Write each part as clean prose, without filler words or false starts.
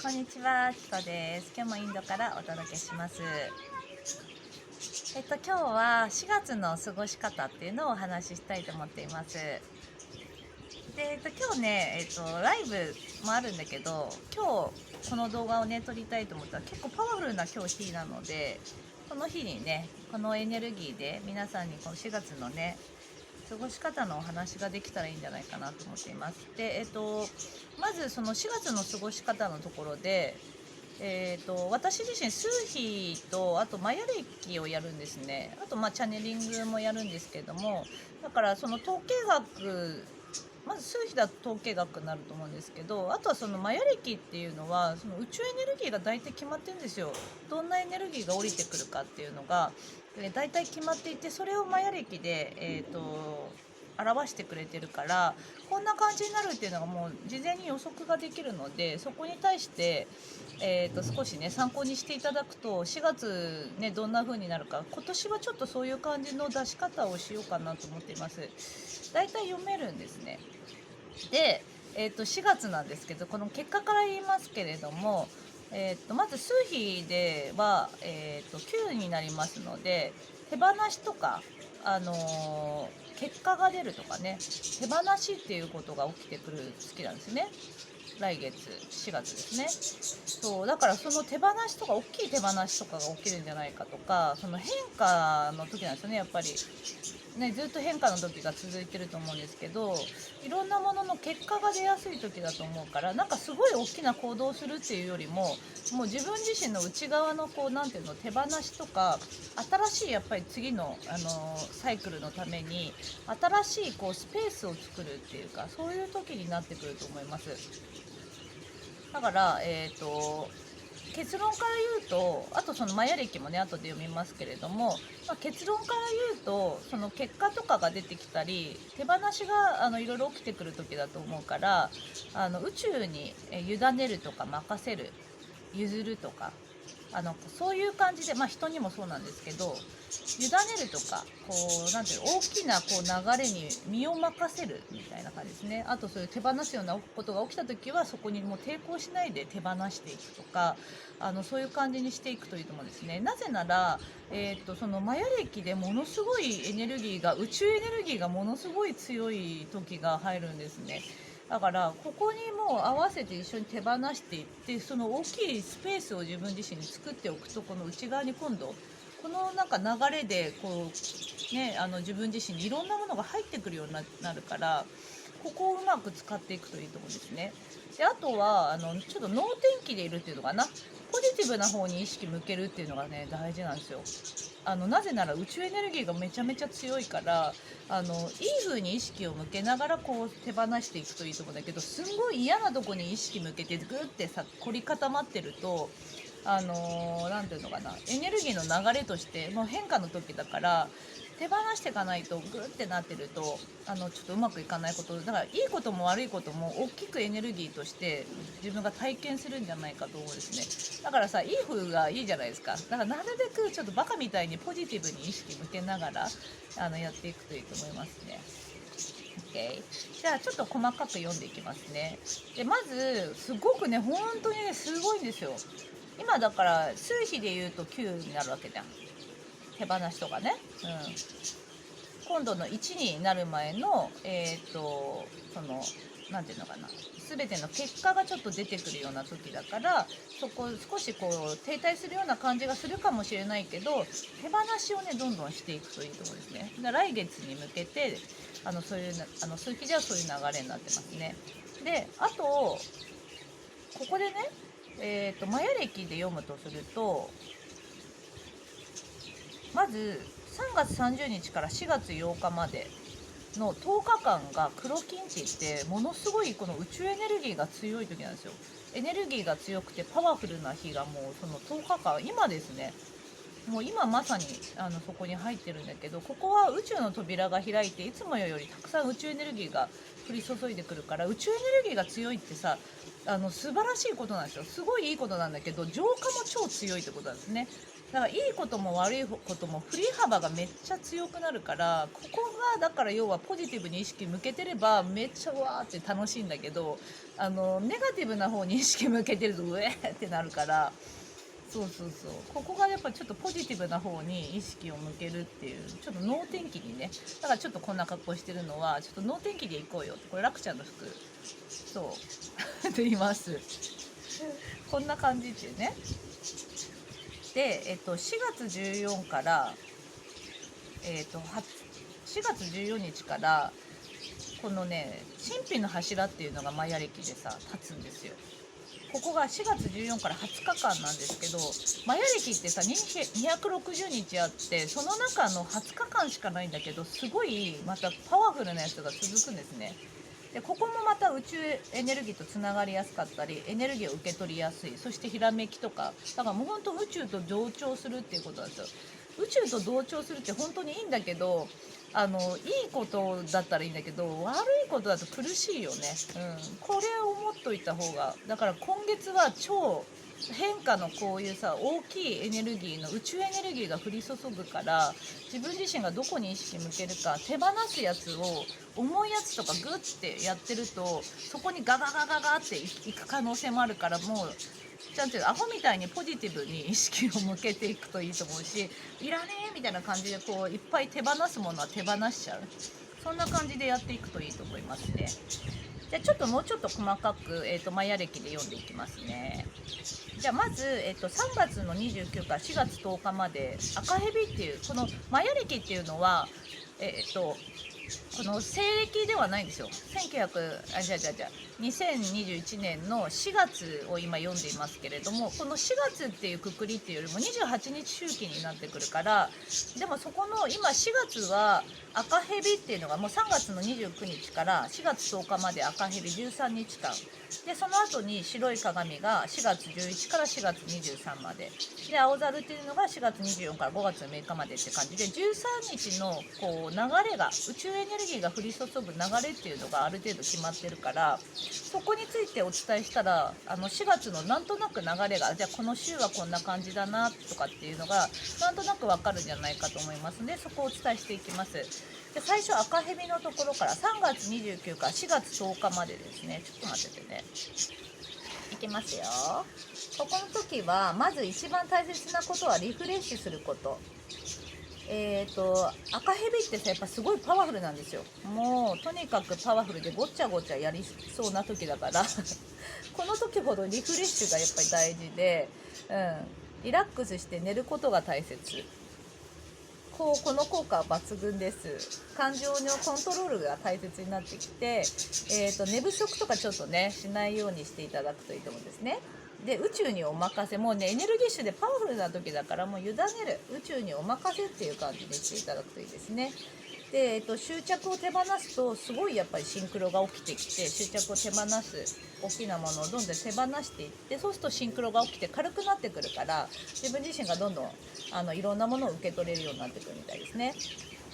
こんにちは、きこです。今日もインドからお届けします。今日は4月の過ごし方っていうのをお話ししたいと思っています。で、今日ね、ライブもあるんだけど、今日この動画をね、撮りたいと思ったら結構パワフルな今日日なので、この日にね、このエネルギーで皆さんにこの4月のね、過ごし方のお話ができたらいいんじゃないかなと思っています。で、まずその4月の過ごし方のところで、私自身数秘とあとマヤ暦をやるんですね。あとチャネリングもやるんですけれども、だからその統計学、まず数秘だと統計学になると思うんですけど、あとはそのマヤ暦っていうのはその宇宙エネルギーが大体決まってるんですよ。どんなエネルギーが降りてくるかっていうのが、大体決まっていて、それをマヤ暦で、表してくれてるから、こんな感じになるっていうのがもう事前に予測ができるので、そこに対して、少しね参考にしていただくと、4月ねどんな風になるか、今年はちょっとそういう感じの出し方をしようかなと思っています。だいたい読めるんですね。で、4月なんですけど、この結果から言いますけれども、まず数比では、9になりますので、手放しとか、結果が出るとかね、手放しっていうことが起きてくる月なんですね。来月4月ですね。そうだから、その手放しとか大きい手放しとかが起きるんじゃないかとか、その変化の時なんですよね、やっぱりね。ずっと変化の時が続いてると思うんですけど、いろんなものの結果が出やすい時だと思うから、なんかすごい大きな行動をするっていうよりも、もう自分自身の内側のこうなんていうの、手放しとか、新しいやっぱり次のサイクルのために新しいこうスペースを作るっていうか、そういう時になってくると思います。だから、結論から言うと、あとそのマヤ暦もね後で読みますけれども、結論から言うと、その結果とかが出てきたり手放しがいろいろ起きてくる時だと思うから、宇宙に委ねるとか任せる、譲るとか、そういう感じで、人にもそうなんですけど、委ねるとか、こうなんていうの、大きなこう流れに身を任せるみたいな感じですね。あとそういう手放すようなことが起きた時は、そこにもう抵抗しないで手放していくとか、そういう感じにしていくといいと思うんですね。なぜなら、そのマヤ暦でものすごいエネルギーが、宇宙エネルギーがものすごい強い時が入るんですね。だからここにもう合わせて一緒に手放していって、その大きいスペースを自分自身に作っておくと、この内側に今度このなんか流れでこうね、自分自身にいろんなものが入ってくるようになるから、ここをうまく使っていくといいと思うんですね。で、あとはちょっと能天気でいるっていうのかな、ポジティブな方に意識向けるっていうのがね大事なんですよ。なぜなら宇宙エネルギーがめちゃめちゃ強いから、いい風に意識を向けながらこう手放していくといいと思うんだけど、すんごい嫌なとこに意識向けてグッてさ凝り固まってると、なんていうのかな、エネルギーの流れとしてもう変化の時だから、手放していかないとグッてなってると、ちょっとうまくいかないことだから、いいことも悪いことも大きくエネルギーとして自分が体験するんじゃないかと思うんですね。だからさ、いい風がいいじゃないですか。だからなるべくちょっとバカみたいにポジティブに意識向けながらやっていくといいと思いますね。OK。じゃあちょっと細かく読んでいきますね。で、まずすごくね、本当にねすごいんですよ。今だから数比で言うと9になるわけじゃん、手放しとかね。今度の1になる前のそのなんていうのかな、全ての結果がちょっと出てくるような時だから、そこ少しこう停滞するような感じがするかもしれないけど、手放しをねどんどんしていくといいと思うんですね。来月に向けてそういう数期ではそういう流れになってますね。で、あとここでね、マヤ暦で読むとすると、まず3月30日から4月8日までの10日間が黒金って言って、ものすごいこの宇宙エネルギーが強い時なんですよ。エネルギーが強くてパワフルな日がもうその10日間、今ですね。もう今まさにそこに入ってるんだけど、ここは宇宙の扉が開いていつもよりたくさん宇宙エネルギーが降り注いでくるから、宇宙エネルギーが強いってさ素晴らしいことなんですよ。すごいいいことなんだけど、浄化も超強いってことなんですね。だからいいことも悪いことも振り幅がめっちゃ強くなるから、ここがだから要はポジティブに意識向けてればめっちゃわーって楽しいんだけど、ネガティブな方に意識向けてるとうえーってなるから、そうそうそう、ここがやっぱちょっとポジティブな方に意識を向けるっていう、ちょっと能天気にね、だからちょっとこんな格好してるのはちょっと能天気で行こうよって、これ楽ちゃんの服そうって言いますこんな感じっていうね。で、4月14から、4月14日からこのね神秘の柱っていうのがマヤ暦でさ立つんですよ。ここが4月14から20日間なんですけど、マヤ暦ってさ260日あって、その中の20日間しかないんだけど、すごいまたパワフルなやつが続くんですね。でここもまた宇宙エネルギーとつながりやすかったり、エネルギーを受け取りやすい、そしてひらめきとか、だからもう本当宇宙と同調するっていうことなんですよ。宇宙と同調するって本当にいいんだけど、いいことだったらいいんだけど、悪いことだと苦しいよね。これを思っといた方が、だから今月は超変化のこういうさ大きいエネルギーの宇宙エネルギーが降り注ぐから、自分自身がどこに意識向けるか、手放すやつを重いやつとかグッてやってると、そこにガガガガガっていく可能性もあるから、もうちゃんとアホみたいにポジティブに意識を向けていくといいと思うし、いらねえみたいな感じでこういっぱい手放すものは手放しちゃう、そんな感じでやっていくといいと思いますね。じゃあちょっともうちょっと細かく、マヤ暦で読んでいきますね。じゃあまず、3月の29から4月10日まで赤蛇っていう、このマヤ暦っていうのはこの西暦ではないんですよ。2021年の4月を今読んでいますけれども、この4月っていうくくりっていうよりも28日周期になってくるから、でもそこの今4月は赤蛇っていうのがもう3月の29日から4月10日まで赤蛇13日間で、その後に白い鏡が4月11から4月23までで、青猿っていうのが4月24から5月6日までって感じで、13日のこう流れが、宇宙エネルギーが降り注ぐ流れっていうのがある程度決まってるから、そこについてお伝えしたら4月のなんとなく流れが、じゃあこの週はこんな感じだなとかっていうのがなんとなくわかるんじゃないかと思いますので、そこをお伝えしていきます。で最初赤蛇のところから3月29から4月10日までですね。ちょっと待っててね、いきますよ。ここの時はまず一番大切なことはリフレッシュすること。赤蛇ってさやっぱすごいパワフルなんですよ。もうとにかくパワフルでごちゃごちゃやりそうな時だからこの時ほどリフレッシュがやっぱり大事で、リラックスして寝ることが大切。この効果は抜群です。感情のコントロールが大切になってきて、寝不足とかちょっとねしないようにしていただくといいと思うんですね。で宇宙にお任せ、もうねエネルギッシュでパワフルな時だから、もう委ねる、宇宙にお任せっていう感じにしていただくといいですね。で、執着を手放すとすごいやっぱりシンクロが起きてきて、執着を手放す大きなものをどんどん手放していって、そうするとシンクロが起きて軽くなってくるから、自分自身がどんどんいろんなものを受け取れるようになってくるみたいですね。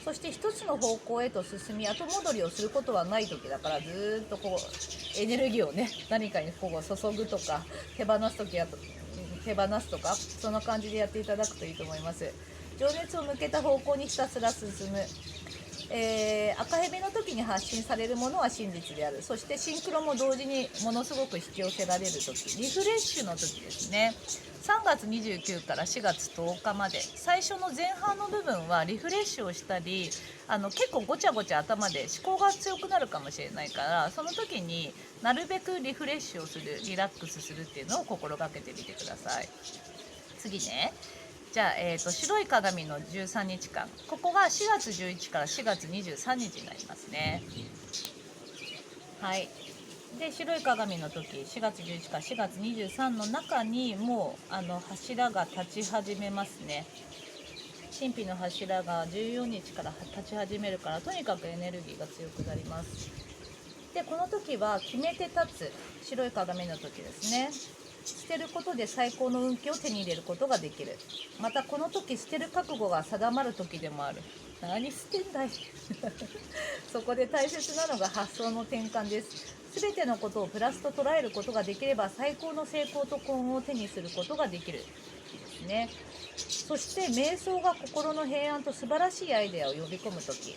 そして一つの方向へと進み後戻りをすることはない時だから、ずっとこうエネルギーをね何かにこう注ぐとか手放す時は手放すとか、そんな感じでやっていただくといいと思います。情熱を向けた方向にひたすら進む。赤蛇の時に発信されるものは真実である。そしてシンクロも同時にものすごく引き寄せられる時、リフレッシュの時ですね。3月29から4月10日まで、最初の前半の部分はリフレッシュをしたり、結構ごちゃごちゃ頭で思考が強くなるかもしれないから、その時になるべくリフレッシュをする、リラックスするっていうのを心がけてみてください。次ね、じゃあ、白い鏡の13日間、ここが4月11から4月23日になりますね。はい。で白い鏡の時4月11から4月23の中にもう柱が立ち始めますね。神秘の柱が14日から立ち始めるから、とにかくエネルギーが強くなります。でこの時は決めて立つ、白い鏡の時ですね。捨てることで最高の運気を手に入れることができる。またこの時捨てる覚悟が定まる時でもある。何捨てんだいそこで大切なのが発想の転換です。すべてのことをプラスと捉えることができれば最高の成功と幸運を手にすることができるですね。そして瞑想が心の平安と素晴らしいアイデアを呼び込むとき、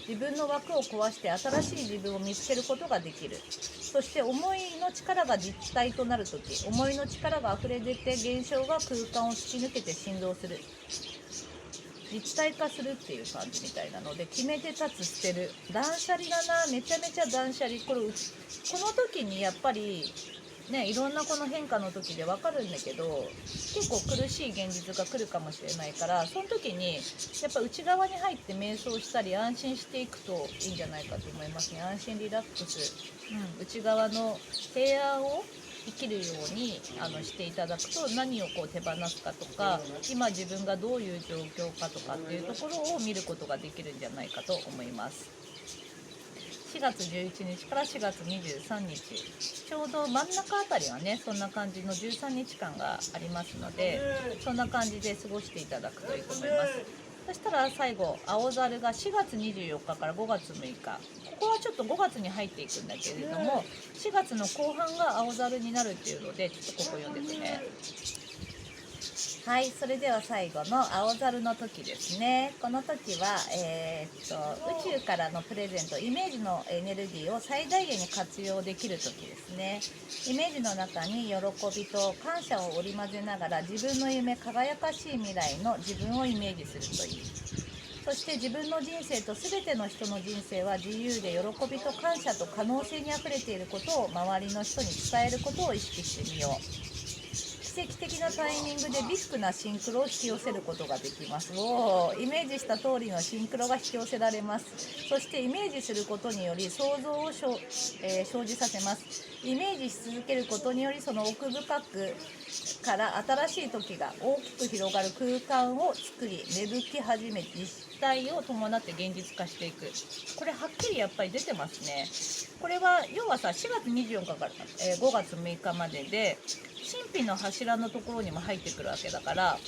自分の枠を壊して新しい自分を見つけることができる。そして思いの力が実体となるとき、思いの力が溢れ出て現象が空間を突き抜けて振動する。実体化するっていう感じみたいなので、決めて立つ、捨てる、断捨離だな。めちゃめちゃ断捨離。この時にやっぱりね、いろんなこの変化の時で分かるんだけど、結構苦しい現実が来るかもしれないから、その時にやっぱ内側に入って瞑想したり安心していくといいんじゃないかと思いますね。安心リラックス、内側の平安を生きるようにしていただくと、何をこう手放すかとか、今自分がどういう状況かとかっていうところを見ることができるんじゃないかと思います。4月11日から4月23日、ちょうど真ん中あたりはね、そんな感じの13日間がありますので、そんな感じで過ごしていただくといいと思います。そしたら最後、青猿が4月24日から5月6日、ここはちょっと5月に入っていくんだけれども、4月の後半が青猿になるっていうので、ちょっとここ読んでくね。はい、それでは最後の青猿の時ですね。この時は、宇宙からのプレゼント、イメージのエネルギーを最大限に活用できる時ですね。イメージの中に喜びと感謝を織り交ぜながら、自分の夢、輝かしい未来の自分をイメージするといい。そして自分の人生と全ての人の人生は自由で、喜びと感謝と可能性にあふれていることを周りの人に伝えることを意識してみよう。奇跡的なタイミングでビッグなシンクロを引き寄せることができます。イメージした通りのシンクロが引き寄せられます。そしてイメージすることにより想像を生じさせます。イメージし続けることにより、その奥深くから新しい時が大きく広がる空間を作り、芽吹き始め、実体を伴って現実化していく。これはっきりやっぱり出てますね。これは要はさ、4月24日から、5月6日までで、神秘の柱のところにも入ってくるわけだから、やっ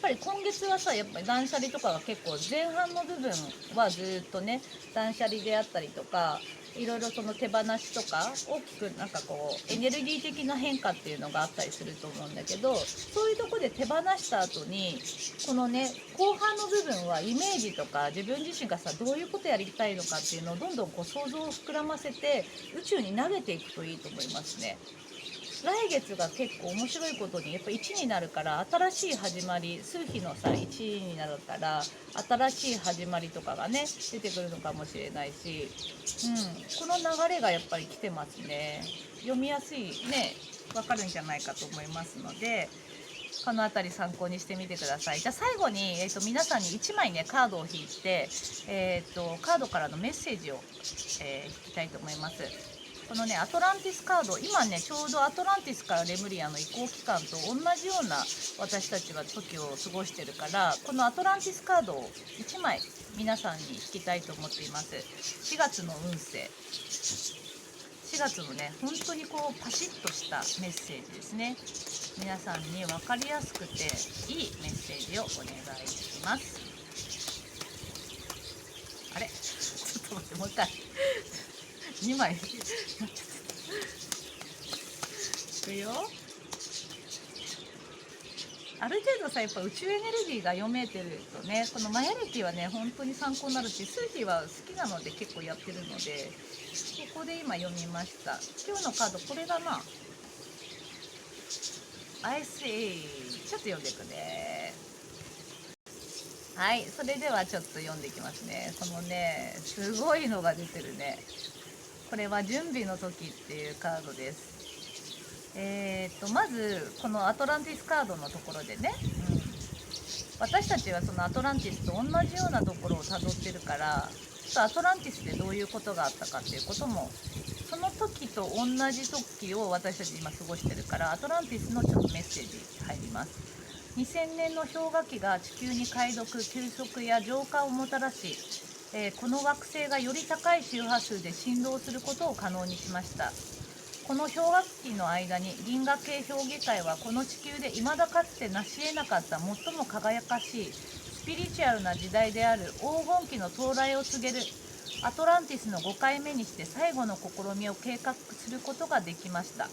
ぱり今月はさ、やっぱり断捨離とかが結構前半の部分はずっとね、断捨離であったりとか、いろいろその手放しとか大きくなんかこうエネルギー的な変化っていうのがあったりすると思うんだけど、そういうとこで手放した後にこのね、後半の部分はイメージとか自分自身がさ、どういうことやりたいのかっていうのをどんどんこう想像を膨らませて宇宙に投げていくといいと思いますね。来月が結構面白いことに、やっぱ1になるから新しい始まり、数日のさ1になるから新しい始まりとかがね出てくるのかもしれないし、この流れがやっぱり来てますね。読みやすいね、わかるんじゃないかと思いますので、この辺り参考にしてみてください。じゃあ最後に、皆さんに1枚ねカードを引いて、カードからのメッセージを、引きたいと思います。このねアトランティスカード、今ねちょうどアトランティスからレムリアの移行期間と同じような私たちは時を過ごしてるから、このアトランティスカードを1枚皆さんに引きたいと思っています。4月の運勢、4月のね本当にこうパシッとしたメッセージですね。皆さんに分かりやすくていいメッセージをお願いします。あれちょっと待って、もう一回2枚なっちゃった。いくよ。ある程度さ、やっぱ宇宙エネルギーが読めてるとね、このマヤレティはね本当に参考になるし、数字は好きなので結構やってるので、ここで今読みました。今日のカードこれだな。I see。 ちょっと読んでいくね。はい、それではちょっと読んでいきますね。このねすごいのが出てるね。これは準備の時っていうカードです。まずこのアトランティスカードのところでね、私たちはそのアトランティスと同じようなところをたどってるから、ちょっとアトランティスでどういうことがあったかっていうことも、その時と同じ時を私たち今過ごしてるから、アトランティスのちょっとメッセージ入ります。2000年の氷河期が地球に解読、休息や浄化をもたらし、この惑星がより高い周波数で振動することを可能にしました。この氷河期の間に銀河系評議会はこの地球で未だかつて成し得なかった最も輝かしいスピリチュアルな時代である黄金期の到来を告げるアトランティスの5回目にして最後の試みを計画することができました。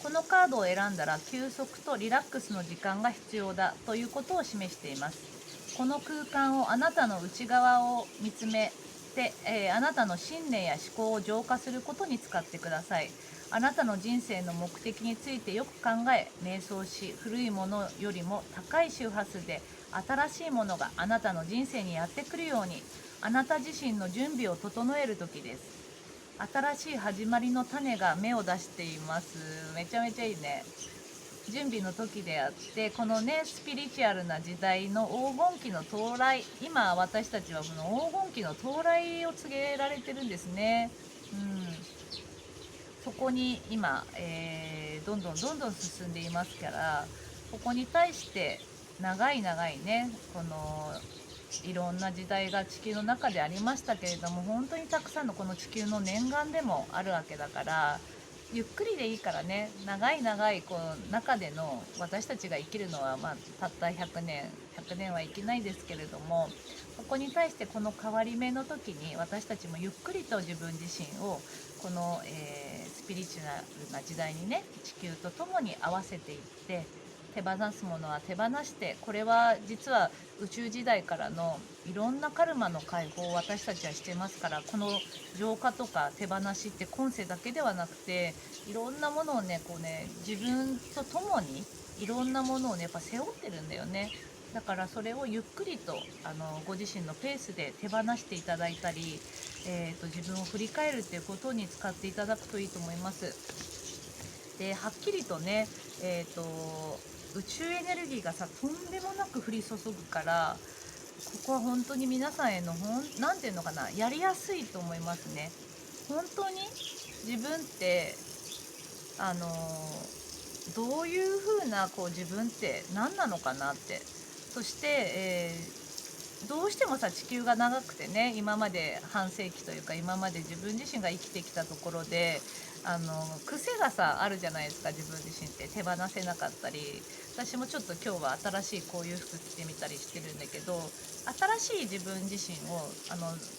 このカードを選んだら休息とリラックスの時間が必要だということを示しています。この空間をあなたの内側を見つめて、あなたの信念や思考を浄化することに使ってください。あなたの人生の目的についてよく考え、瞑想し、古いものよりも高い周波数で新しいものがあなたの人生にやってくるように、あなた自身の準備を整える時です。新しい始まりの種が芽を出しています。めちゃめちゃいいね。準備の時であって、このねスピリチュアルな時代の黄金期の到来、今私たちはこの黄金期の到来を告げられてるんですね。そこに今、どんどん進んでいますから、ここに対して長いねこのいろんな時代が地球の中でありましたけれども、本当にたくさんのこの地球の念願でもあるわけだから、ゆっくりでいいからね、長いこう中での私たちが生きるのは、たった100年は生きないですけれども、ここに対してこの変わり目の時に私たちもゆっくりと自分自身をこの、スピリチュアルな時代にね、地球とともに合わせていって、手放すものは手放して、これは実は宇宙時代からのいろんなカルマの解放を私たちはしてますから、この浄化とか手放しって今世だけではなくて、いろんなものをねこうね自分と共にいろんなものをねやっぱ背負ってるんだよね。だからそれをゆっくりとご自身のペースで手放していただいたり、自分を振り返るっていうことに使っていただくといいと思います。ではっきりとね、宇宙エネルギーがさとんでもなく降り注ぐから、ここは本当に皆さんへの何て言うのかな、やりやすいと思いますね。本当に自分ってどういう風なこう自分って何なのかなって。そして、どうしてもさ地球が長くてね、今まで半世紀というか今まで自分自身が生きてきたところで癖がさあるじゃないですか。自分自身って手放せなかったり、私もちょっと今日は新しいこういう服着てみたりしてるんだけど、新しい自分自身を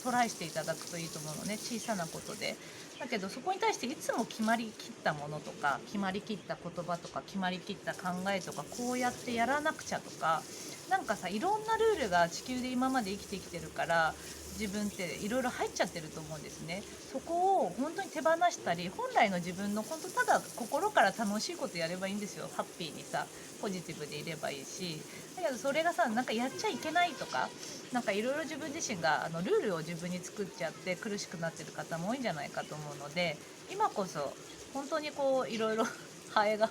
トライしていただくといいと思うのね、小さなことで。だけどそこに対していつも決まりきったものとか、決まりきった言葉とか、決まりきった考えとか、こうやってやらなくちゃとか、なんかさいろんなルールが地球で今まで生きてきてるから、自分っていろいろ入っちゃってると思うんですね。そこを本当に手放したり、本来の自分の本当ただ心から楽しいことやればいいんですよ。ハッピーにさポジティブでいればいいし。だけどそれがさなんかやっちゃいけないとか、なんかいろいろ自分自身がルールを自分に作っちゃって苦しくなってる方も多いんじゃないかと思うので、今こそ本当にこういろいろハエが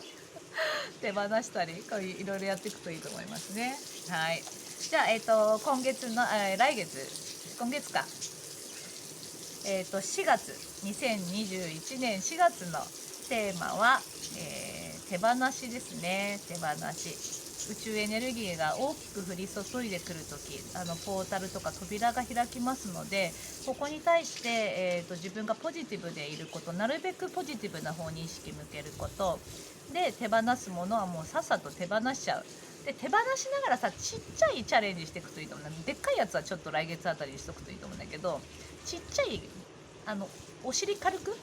手放したりこういろいろやっていくといいと思いますね。はい。じゃあ、今月の、来月、今月か、4月、2021年4月のテーマは、手放しですね。手放し。宇宙エネルギーが大きく降り注いでくるとき、ポータルとか扉が開きますので、ここに対して、自分がポジティブでいること、なるべくポジティブな方に意識向けることで、手放すものはもうさっさと手放しちゃう。で手放しながらさちっちゃいチャレンジしていくといいと思う。でっかいやつはちょっと来月あたりにしとくといいと思うんだけど、ちっちゃいお尻軽く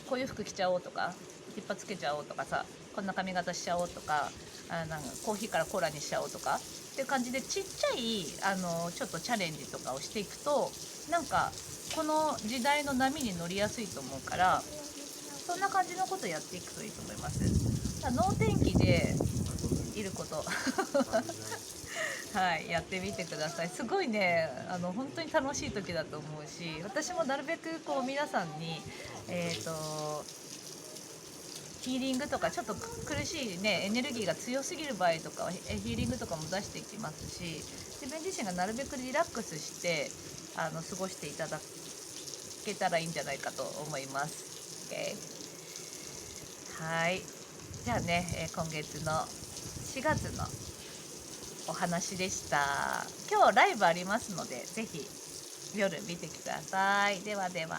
こういう服着ちゃおうとか、引っ張つけちゃおうとかさ、こんな髪型しちゃおうとか、なんかコーヒーからコーラにしちゃおうとかっていう感じで、ちっちゃいちょっとチャレンジとかをしていくと、なんかこの時代の波に乗りやすいと思うから、そんな感じのことやっていくといいと思います。能天気でいることはい、やってみてください。すごいね、本当に楽しい時だと思うし、私もなるべくこう皆さんに、ヒーリングとかちょっと苦しいねエネルギーが強すぎる場合とかはヒーリングとかも出していきますし、自分自身がなるべくリラックスして過ごしていただけたらいいんじゃないかと思います。はい、じゃあね、今月の4月のお話でした。今日ライブありますので、ぜひ夜見てください。ではでは。